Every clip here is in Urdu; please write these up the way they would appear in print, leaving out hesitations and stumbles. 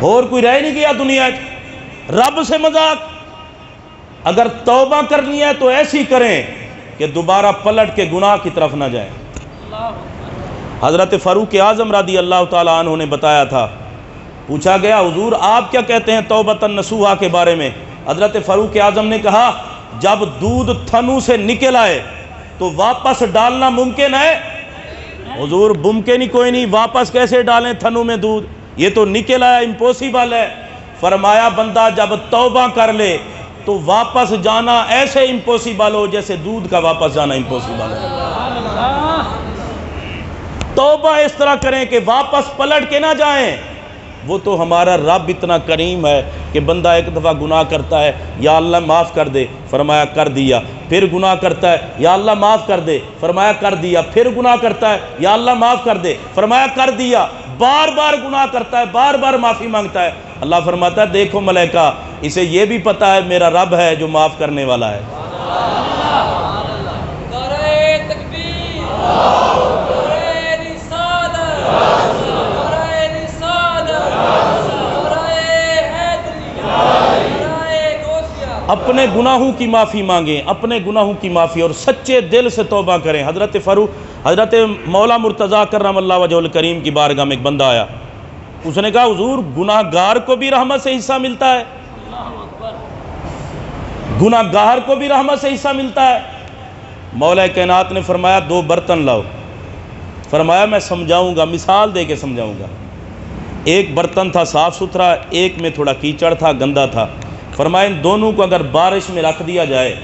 اور کوئی رہ نہیں گیا دنیا رب سے مذاق۔ اگر توبہ کرنی ہے تو ایسی کریں کہ دوبارہ پلٹ کے گناہ کی طرف نہ جائیں۔ حضرت فاروق اعظم رضی اللہ تعالیٰ عنہ نے بتایا تھا، پوچھا گیا حضور آپ کیا کہتے ہیں توبۃ نصوحہ کے بارے میں؟ حضرت فاروق اعظم نے کہا جب دودھ تھنو سے نکل آئے تو واپس ڈالنا ممکن ہے؟ حضور ممکن ہی کوئی نہیں، واپس کیسے ڈالیں تھنو میں دودھ، یہ تو نکل آیا، امپوسیبل ہے۔ فرمایا بندہ جب توبہ کر لے تو واپس جانا ایسے امپوسیبل ہو جیسے دودھ کا واپس جانا امپوسیبل ہے۔ توبہ اس طرح کریں کہ واپس پلٹ کے نہ جائیں۔ وہ تو ہمارا رب اتنا کریم ہے کہ بندہ ایک دفعہ گناہ کرتا ہے، یا اللہ معاف کر دے، فرمایا کر دیا۔ پھر گناہ کرتا ہے، یا اللہ معاف کر دے، فرمایا کر دیا۔ پھر گناہ کرتا ہے، یا اللہ معاف کر دے، فرمایا کر دیا۔ بار بار گناہ کرتا ہے، بار بار معافی مانگتا ہے۔ اللہ فرماتا ہے دیکھو ملائکہ، اسے یہ بھی پتا ہے میرا رب ہے جو معاف کرنے والا ہے۔ اپنے گناہوں کی معافی مانگیں، اپنے گناہوں کی معافی، اور سچے دل سے توبہ کریں۔ حضرت مولا مرتضیٰ کرم اللہ وجہہ الکریم کی بارگاہ میں ایک بندہ آیا، اس نے کہا حضور گناہ گار کو بھی رحمت سے حصہ ملتا ہے؟ گناہ گار کو بھی رحمت سے حصہ ملتا ہے؟ مولا کائنات نے فرمایا دو برتن لاؤ۔ فرمایا میں سمجھاؤں گا، مثال دے کے سمجھاؤں گا۔ ایک برتن تھا صاف ستھرا، ایک میں تھوڑا کیچڑ تھا، گندا تھا۔ فرمایا ان دونوں کو اگر بارش میں رکھ دیا جائے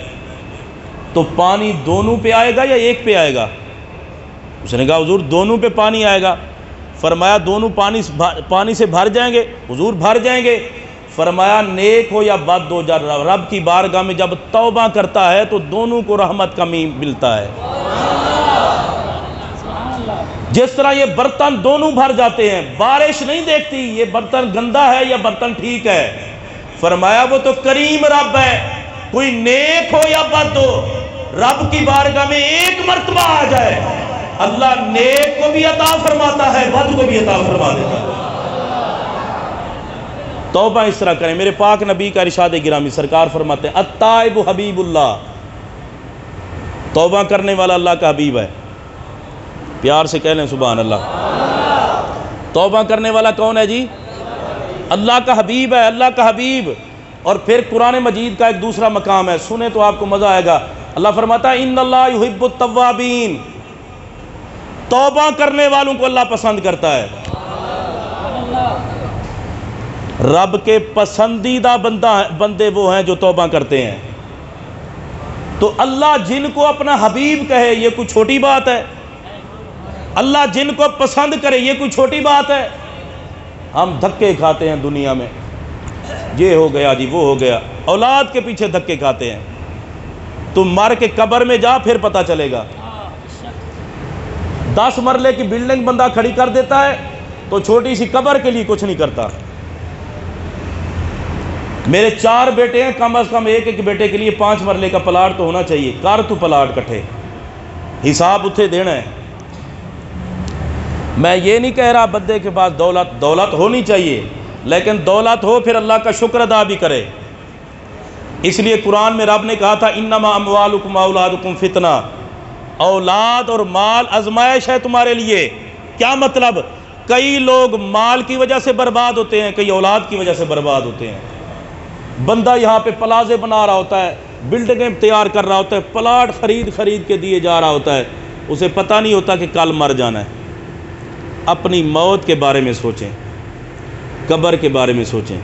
تو پانی دونوں پہ آئے گا یا ایک پہ آئے گا؟ اس نے کہا حضور دونوں پہ پانی آئے گا۔ فرمایا دونوں پانی سے بھر جائیں گے؟ حضور بھر جائیں گے۔ فرمایا نیک ہو یا بد ہو، جب رب کی بارگاہ میں جب توبہ کرتا ہے تو دونوں کو رحمت کا ملتا ہے۔ جس طرح یہ برتن دونوں بھر جاتے ہیں، بارش نہیں دیکھتی یہ برتن گندا ہے یا برتن ٹھیک ہے۔ فرمایا وہ تو کریم رب ہے، کوئی نیک ہو یا بد ہو، رب کی بارگاہ میں ایک مرتبہ آ جائے، اللہ نیک کو بھی عطا فرماتا ہے، بد کو بھی عطا فرما دیتا ہے۔ توبہ اس طرح کریں۔ میرے پاک نبی کا ارشاد گرامی، سرکار فرماتے ہیں التائب حبیب اللہ، توبہ کرنے والا اللہ کا حبیب ہے۔ پیار سے کہہ لیں سبحان اللہ۔ توبہ کرنے والا کون ہے جی؟ اللہ کا حبیب ہے، اللہ کا حبیب۔ اور پھر قرآن مجید کا ایک دوسرا مقام ہے، سنیں تو آپ کو مزہ آئے گا۔ اللہ فرماتا ہے ان اللہ یحب التوابین، توبہ کرنے والوں کو اللہ پسند کرتا ہے۔ رب کے پسندیدہ بندے وہ ہیں جو توبہ کرتے ہیں۔ تو اللہ جن کو اپنا حبیب کہے یہ کوئی چھوٹی بات ہے؟ اللہ جن کو پسند کرے یہ کوئی چھوٹی بات ہے؟ ہم دھکے کھاتے ہیں دنیا میں، یہ ہو گیا جی وہ ہو گیا، اولاد کے پیچھے دھکے کھاتے ہیں۔ تم مر کے قبر میں جا پھر پتہ چلے گا۔ 10 مرلے کی بلڈنگ بندہ کھڑی کر دیتا ہے تو چھوٹی سی قبر کے لیے کچھ نہیں کرتا۔ میرے 4 بیٹے ہیں، کم از کم ایک بیٹے کے لیے 5 مرلے کا پلاٹ تو ہونا چاہیے۔ کر تو پلاٹ کٹھے، حساب اتھے دینا ہے۔ میں یہ نہیں کہہ رہا بندے کے پاس دولت ہونی چاہیے، لیکن دولت ہو پھر اللہ کا شکر ادا بھی کرے۔ اس لیے قرآن میں رب نے کہا تھا انما اموالکم اولادکم فتنہ، اولاد اور مال آزمائش ہے تمہارے لیے۔ کیا مطلب؟ کئی لوگ مال کی وجہ سے برباد ہوتے ہیں، کئی اولاد کی وجہ سے برباد ہوتے ہیں۔ بندہ یہاں پہ پلازے بنا رہا ہوتا ہے، بلڈنگیں تیار کر رہا ہوتا ہے، پلاٹ خرید کے دیے جا رہا ہوتا ہے، اسے پتہ نہیں ہوتا کہ کل مر جانا ہے۔ اپنی موت کے بارے میں سوچیں، قبر کے بارے میں سوچیں۔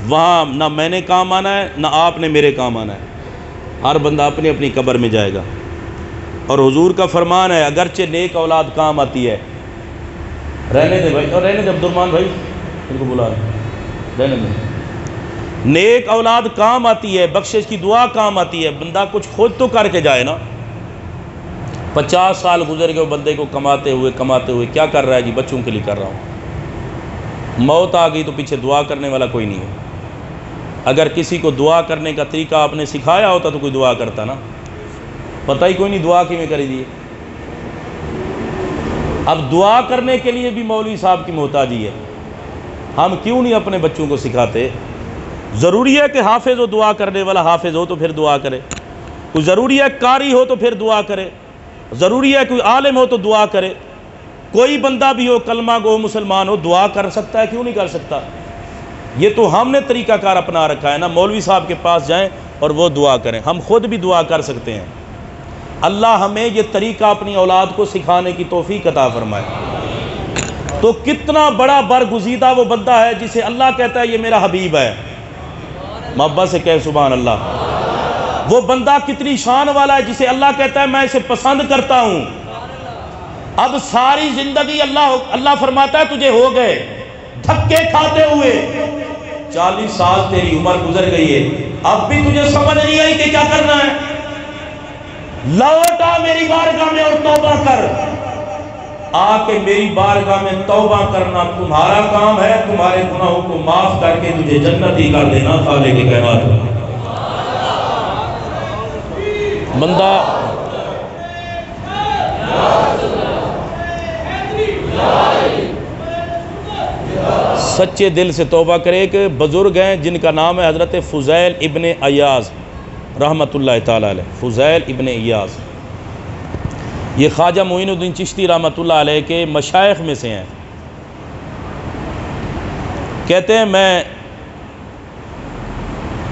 وہاں نہ میں نے کام آنا ہے نہ آپ نے میرے کام آنا ہے، ہر بندہ اپنی اپنی قبر میں جائے گا۔ اور حضور کا فرمان ہے اگرچہ نیک اولاد کام آتی ہے، رہنے دے بھائی، اور رہنے دے عبد الرحمان بھائی، ان کو بلا رہنے دے۔ نیک اولاد کام آتی ہے، بخشش کی دعا کام آتی ہے، بندہ کچھ خود تو کر کے جائے نا۔ 50 سال گزر گئے بندے کو کماتے ہوئے، کیا کر رہا ہے جی؟ بچوں کے لیے کر رہا ہوں۔ موت آ گئی تو پیچھے دعا کرنے والا کوئی نہیں ہے۔ اگر کسی کو دعا کرنے کا طریقہ آپ نے سکھایا ہوتا تو کوئی دعا کرتا نا، پتہ ہی کوئی نہیں دعا کیویں کری دی۔ اب دعا کرنے کے لیے بھی مولوی صاحب کی محتاجی ہے۔ ہم کیوں نہیں اپنے بچوں کو سکھاتے؟ ضروری ہے کہ حافظ ہو دعا کرنے والا حافظ ہو تو پھر دعا کرے، کوئی ضروری ہے قاری ہو تو پھر دعا کرے، ضروری ہے کوئی عالم ہو تو دعا کرے، کوئی بندہ بھی ہو کلمہ گو مسلمان ہو دعا کر سکتا ہے، کیوں نہیں کر سکتا؟ یہ تو ہم نے طریقہ کار اپنا رکھا ہے نا، مولوی صاحب کے پاس جائیں اور وہ دعا کریں، ہم خود بھی دعا کر سکتے ہیں۔ اللہ ہمیں یہ طریقہ اپنی اولاد کو سکھانے کی توفیق عطا فرمائے۔ تو کتنا بڑا برگزیدہ وہ بندہ ہے جسے اللہ کہتا ہے یہ میرا حبیب ہے، محبت سے کہے سبحان اللہ۔ وہ بندہ کتنی شان والا ہے جسے اللہ کہتا ہے میں اسے پسند کرتا ہوں۔ اب ساری زندگی اللہ فرماتا ہے تجھے ہو گئے دھکے کھاتے ہوئے، 40 سال تیری عمر گزر گئی ہے، اب بھی تجھے سمجھ نہیں آئی کہ کیا کرنا ہے؟ لوٹ آ میری بارگاہ میں اور توبہ کر۔ آ کے میری بارگاہ میں توبہ کرنا تمہارا کام ہے، تمہارے گناہوں کو معاف کر کے تجھے جنتی کر دینا خالق کائنات۔ بندہ سچے دل سے توبہ کرے۔ کہ بزرگ ہیں جن کا نام ہے حضرت فضیل ابن عیاض رحمۃ اللہ تعالی علیہ، فضیل ابن عیاض، یہ خواجہ معین الدین چشتی رحمۃ اللہ علیہ کے مشائخ میں سے ہیں۔ کہتے ہیں میں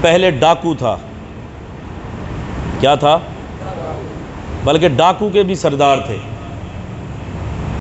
پہلے ڈاکو تھا، کیا تھا؟ بلکہ ڈاکو کے بھی سردار تھے۔